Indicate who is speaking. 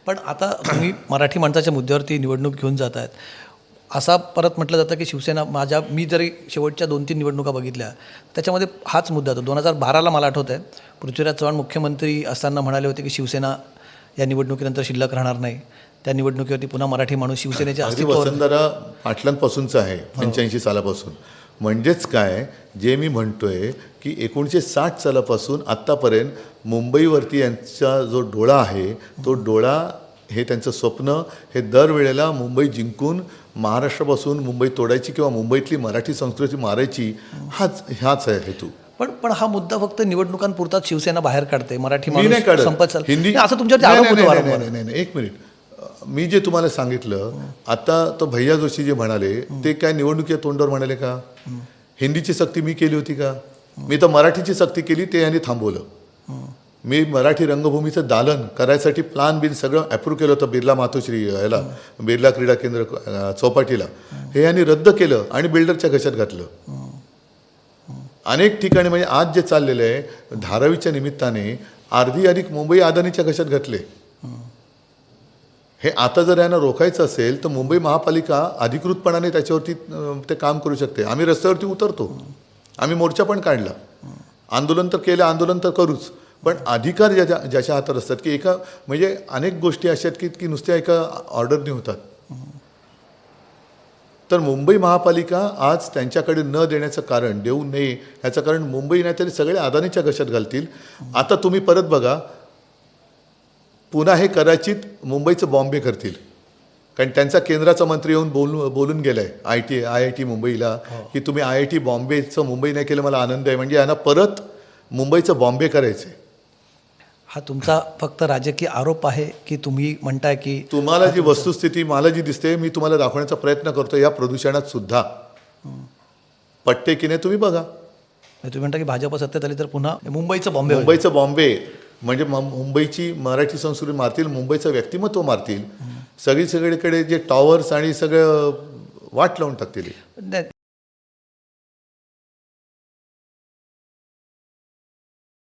Speaker 1: पण आता तुम्ही मराठी माणसाच्या मुद्द्यावरती निवडणूक घेऊन जात आहेत. असा परत म्हटलं जातं की शिवसेना मी जरी शेवटच्या 2-3 निवडणुका बघितल्या त्याच्यामध्ये हाच मुद्दा होता. 2012ला मला आठवतं आहे पृथ्वीराज चव्हाण मुख्यमंत्री असताना म्हणाले होते की शिवसेना या निवडणुकीनंतर शिल्लक राहणार नाही. त्या निवडणुकीवरती पुन्हा मराठी माणूस शिवसेनेच्या अस्तित्वावर
Speaker 2: वसंतदादा पाटलांपासूनचं आहे 85 सालापासून. म्हणजेच काय जे मी म्हणतोय की 1960 सालापासून आत्तापर्यंत मुंबईवरती यांचा जो डोळा आहे तो डोळा हे त्यांचं स्वप्न हे दरवेळेला मुंबई जिंकून महाराष्ट्रापासून मुंबई तोडायची किंवा मुंबईतली मराठी संस्कृती मारायची ह्याच आहे हेतू.
Speaker 1: पण हा मुद्दा फक्त निवडणुकांपुरताच शिवसेना बाहेर काढते. मराठी
Speaker 2: मी नाही
Speaker 1: माणूस
Speaker 2: काढत.
Speaker 1: संपत चालला.
Speaker 2: हिंदी
Speaker 1: असं तुमच्यावरती आरोप होतो वारंवार.
Speaker 2: नाही, एक मिनिट. मी जे तुम्हाला सांगितलं आता तो भैया जोशी जे म्हणाले ते काय निवडणुकीच्या तोंडावर म्हणाले का? हिंदीची सक्ती मी केली होती का? मी तर मराठीची सक्ती केली, ते यांनी थांबवलं. मी मराठी रंगभूमीचं दालन करायसाठी प्लान बिन सगळं अप्रूव्ह केलं होतं बिर्ला मातोश्री याला बिर्ला क्रीडा केंद्र चौपाटीला. हे यांनी रद्द केलं आणि बिल्डरच्या घशात घातलं. अनेक ठिकाणी म्हणजे आज जे चाललेलं आहे धारावीच्या निमित्ताने अर्धी अधिक मुंबई अदानीच्या घशात घातले. हे आता जर यांना रोखायचं असेल तर मुंबई महापालिका अधिकृतपणाने त्याच्यावरती ते काम करू शकते. आम्ही रस्त्यावरती उतरतो, आम्ही मोर्चा पण काढला, आंदोलन तर केलं, आंदोलन तर करूच, पण अधिकार ज्याच्या हातात असतात की एका म्हणजे अनेक गोष्टी अशा आहेत की नुसत्या एका ऑर्डरने होतात. तर मुंबई महापालिका आज त्यांच्याकडे न देण्याचं कारण, देऊ नये ह्याचं कारण मुंबई नाही तरी सगळे अदानीच्या घशात घालतील. आता तुम्ही परत बघा पुन्हा हे कदाचित मुंबईचं बॉम्बे करतील, कारण त्यांचा केंद्राचा मंत्री येऊन बोलून गेलाय IIT मुंबईला की तुम्ही IIT बॉम्बेचं मुंबई नाही केलं मला आनंद आहे. म्हणजे यांना परत मुंबईचं बॉम्बे करायचं आहे.
Speaker 1: हा तुमचा फक्त राजकीय आरोप आहे की तुम्ही म्हणताय की
Speaker 2: तुम्हाला जी वस्तुस्थिती मला जी दिसते मी तुम्हाला दाखवण्याचा प्रयत्न करतो. या प्रदूषणात सुद्धा पट्टे की नाही तुम्ही बघा.
Speaker 1: तुम्ही म्हणता की भाजप सत्तेत आली तर पुन्हा मुंबईचं
Speaker 2: बॉम्बे म्हणजे मुंबईची मराठी संस्कृती मारतील, मुंबईचं व्यक्तिमत्व मारतील, सगळीकडे जे टॉवर्स आणि सगळं वाट लावून टाकतील.